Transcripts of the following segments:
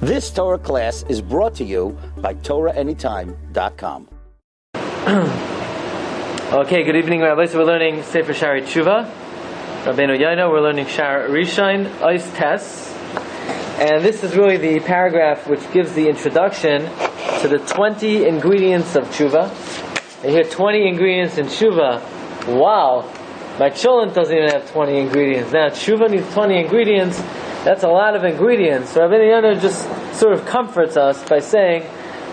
This Torah class is brought to you by TorahAnytime.com. Okay, good evening, Rabbi. So we're learning Sefer Shaarei Chuva. Rabbeinu Yaina, we're learning Shaar Rishon, Ois Tes. And this is really the paragraph which gives the introduction to the 20 ingredients of Chuva. And here, 20 ingredients in Chuva. Wow! My cholent doesn't even have 20 ingredients. Now, Chuva needs 20 ingredients. That's a lot of ingredients. So Rabbeinu Yaina just sort of comforts us by saying,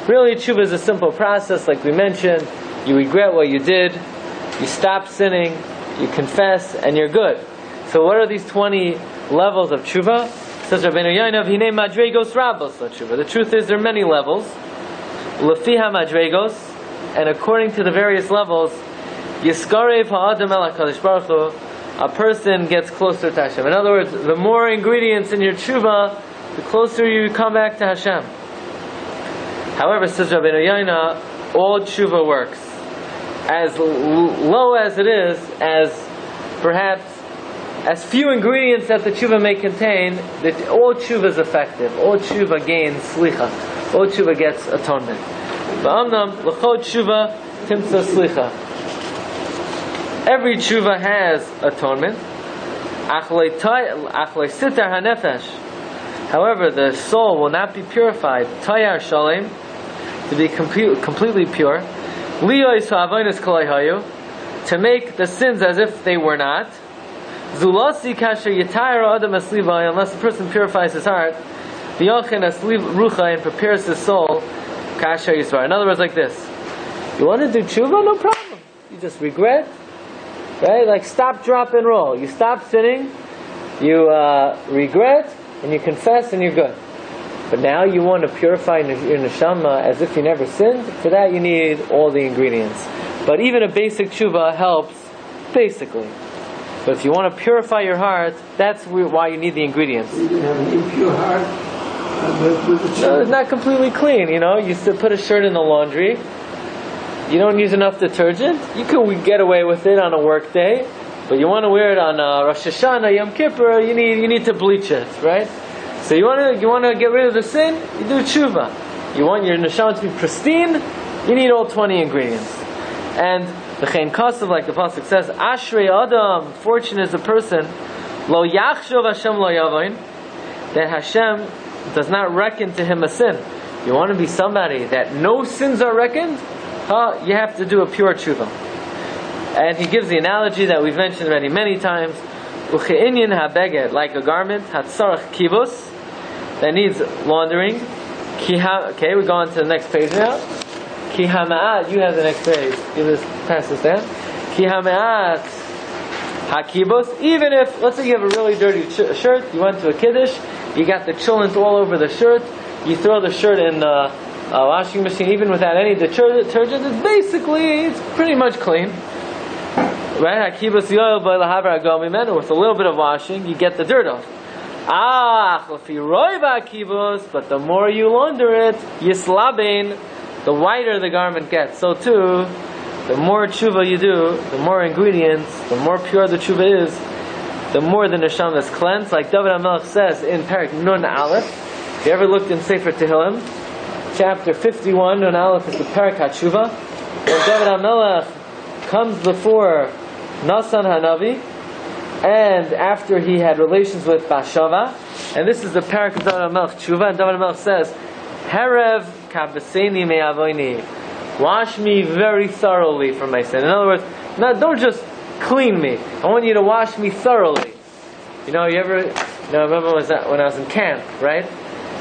really, Chuva is a simple process, like we mentioned. You regret what you did, you stop sinning, you confess, and you're good. So what are these 20 levels of Chuva? Says Rabbeinu Yaina, Hine madregos rabos Chuva. The truth is there are many levels. Lefiha madregos, and according to the various levels, Yiskarev ha'adam el HaKadosh Baruch Hu, a person gets closer to Hashem. In other words, the more ingredients in your Chuva, the closer you come back to Hashem. However, says Rabbeinu Yaina, all Chuva works. As low as it is, as perhaps as few ingredients that the Chuva may contain, that all Chuva is effective. All Chuva gains slicha. All Chuva gets atonement. Ba'amnam l'chol Chuva timtza slicha. Every Chuva has atonement. Achlei sitar hanefesh. However, the soul will not be purified. Tayar shalem, to be completely pure. Liyos ha'avonos kolay hayu, to make the sins as if they were not. Zulasi kasher yitayra adam aslivai, unless the person purifies his heart. V'yochen asliv rucha, and prepares his soul. Kasher yisrael. In other words, like this: you want to do tshuva, no problem. You just regret, right? Like stop, drop, and roll. You stop sinning, you regret, and you confess, and you're good. But now you want to purify your neshama as if you never sinned. For that you need all the ingredients. But even a basic tshuva helps, basically. But if you want to purify your heart, that's why you need the ingredients. You can have an impure heart with the tshuva. No, it's not completely clean. You know, you still put a shirt in the laundry. You don't use enough detergent. You can get away with it on a work day, but you want to wear it on Rosh Hashanah, Yom Kippur. You need to bleach it, right? So you want to get rid of the sin, you do tshuva. You want your neshama to be pristine, you need all 20 ingredients. And the chen kasav, like the pasuk says, Ashrei Adam, fortunate is the person, lo yachshov Hashem lo yavoin, that Hashem does not reckon to him a sin. You want to be somebody that no sins are reckoned? You have to do a pure tshuva. And he gives the analogy that we've mentioned already many times. Uche'inyin ha'beged, like a garment, hatzarach kibus, that needs laundering. Okay, we go on to the next page now. Ki hama'at, you have the next page. Pass this down. Ki hama'at ha'kibus, even if, let's say you have a really dirty shirt, you went to a kiddush, you got the chillent all over the shirt, you throw the shirt in the washing machine, even without any detergent, it's pretty much clean. Right? With a little bit of washing, you get the dirt off. But the more you launder it, yislabein, the whiter the garment gets. So too, the more tshuva you do, the more ingredients, the more pure the tshuva is, the more the neshama is cleansed. Like David HaMelech says in Parak Nun Aleph. If you ever looked in Sefer Tehillim, chapter 51, Nun Aleph is the Parak HaTshuva. When David HaMelech comes before Nasan Hanavi, and after he had relations with Bashava, and this is the parak of David HaMelech Chuva, and David HaMelech says, Herev kabeseni me'avoini, wash me very thoroughly from my sin. In other words, don't just clean me. I want you to wash me thoroughly. I remember when I was in camp, right?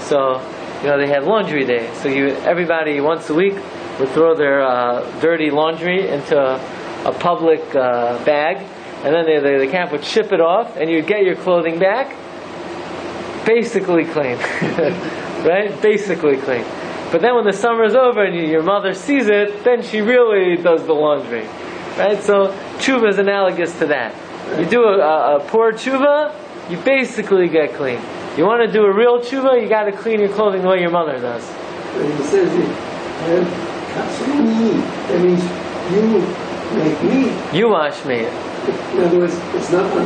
So, they had laundry day. So everybody once a week would throw their dirty laundry into a public bag, and then the camp would ship it off, and you'd get your clothing back basically clean. Right? Basically clean. But then when the summer's over and your mother sees it, then she really does the laundry. Right? So tshuva is analogous to that. You do a poor tshuva, you basically get clean. You want to do a real tshuva, you got to clean your clothing the way your mother does. When he says it, that means you make me. You wash me. In other words, it's not on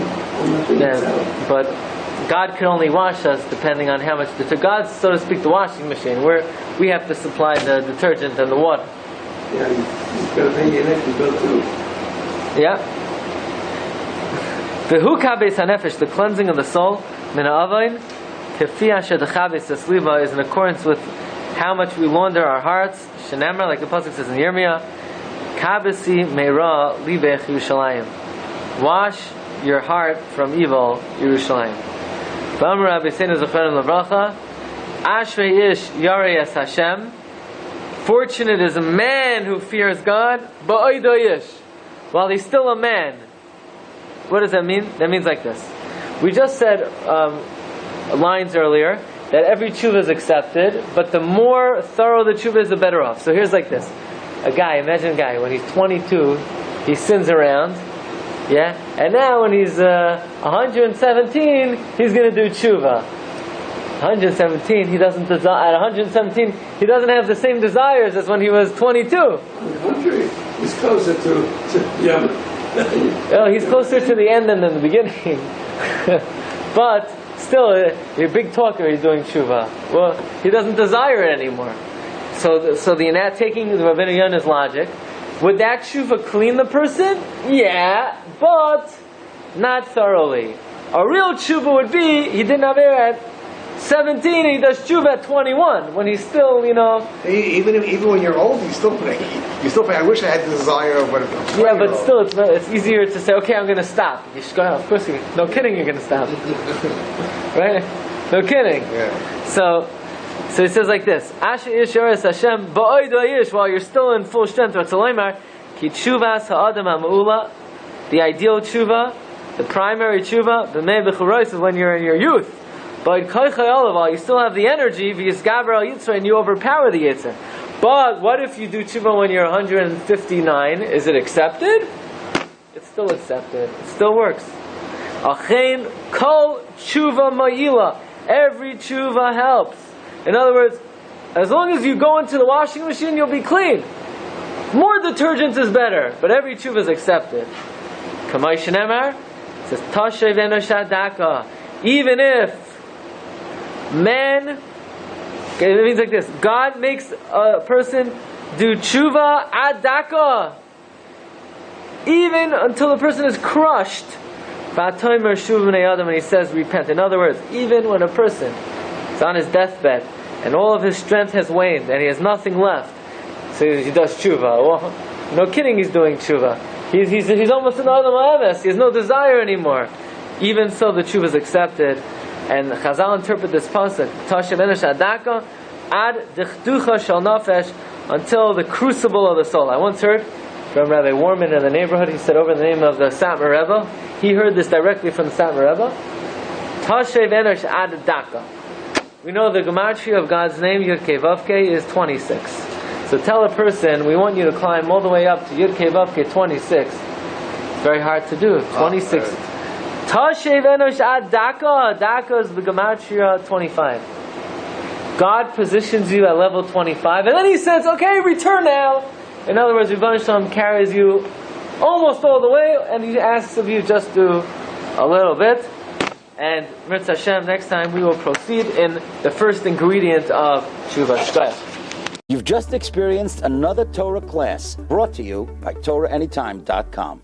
the thing itself. But God can only wash us depending on how much detergent. God's, so to speak, the washing machine, where we have to supply the detergent and the water. Yeah, he's got to make your neck to go through. Yeah. V'hu kabes hanefesh, the cleansing of the soul, min ha'avain, kefi asher dechabes hasliva, is in accordance with how much we launder our hearts. Shenemar, like the pasuk says in Yirmiyah, kabesi meira libech Yerushalayim. Wash your heart from evil, Yerushalayim. V'amar Rabbi Seinu Zocharim Levracha, Ashrei ish yarei es Hashem. Fortunate is a man who fears God, ba'oido ish, while he's still a man. What does that mean? That means like this. We just said lines earlier that every tshuva is accepted, but the more thorough the tshuva is, the better off. So here's like this. Imagine a guy, when he's 22, he sins around, yeah? And now when he's 117, he's going to do tshuva. 117, he doesn't at 117, he doesn't have the same desires as when he was 22. He's closer to Yom. Well, he's closer to the end than the beginning. But still, you're a big talker, he's doing tshuva. Well, he doesn't desire it anymore. So taking the Rabbi Yonah's logic, would that tshuva clean the person? Yeah, but not thoroughly. A real tshuva would be, he didn't have air at 17 and he does tshuva at 21, when he's still, Even when you're old, you still think, I wish I had the desire of what it was. Yeah, but still, it's easier to say, okay, I'm going to stop. You should go, of course, no kidding, you're going to stop. Right? No kidding. Yeah. So he says like this: Asher ish yores Hashem ba'oido ish, while you're still in full strength. Ki tshuvas ha'adam ha'ma'ula, the ideal tshuva, the primary tshuva, b'mei b'churos, is when you're in your youth. But while you still have the energy, v'yisgaber al yitzra, and you overpower the yitzra. But what if you do tshuva when you're 159? Is it accepted? It's still accepted. It still works. Achein kol tshuva ma'ila. Every tshuva helps. In other words, as long as you go into the washing machine, you'll be clean. More detergent is better, but every tshuva is accepted. Kamay shenemar says tashev enosh adaka. Even if man, okay, it means like this: God makes a person do tshuva adaka, even until the person is crushed. V'atomer shuv b'nei adam, and he says repent. In other words, even when a person is on his deathbed and all of his strength has waned and he has nothing left, so he does tshuva. Well, no kidding, he's doing tshuva. He's almost an adam ha'emes. He has no desire anymore. Even so, the tshuva is accepted. And Chazal interpret this pasuk, Tashev enosh adaka ad dichducha shel nafesh, until the crucible of the soul. I once heard from Rabbi Warman in the neighborhood, he said over the name of the Satmar Rebbe, he heard this directly from the Satmar Rebbe, Tashev enosh adaka. We know the gematria of God's name, Yud Kei Vav Kei, is 26. So tell a person, we want you to climb all the way up to Yud Kei Vav Kei 26. It's very hard to do. 26. Tashev enosh adaka. Daka is the gematria 25. God positions you at level 25, and then He says, "Okay, return now." In other words, Rebbeinu Shalom carries you almost all the way, and He asks of you just do a little bit. And Mirz Hashem, next time we will proceed in the first ingredient of Chuva. Shkaya. You've just experienced another Torah class brought to you by TorahAnytime.com.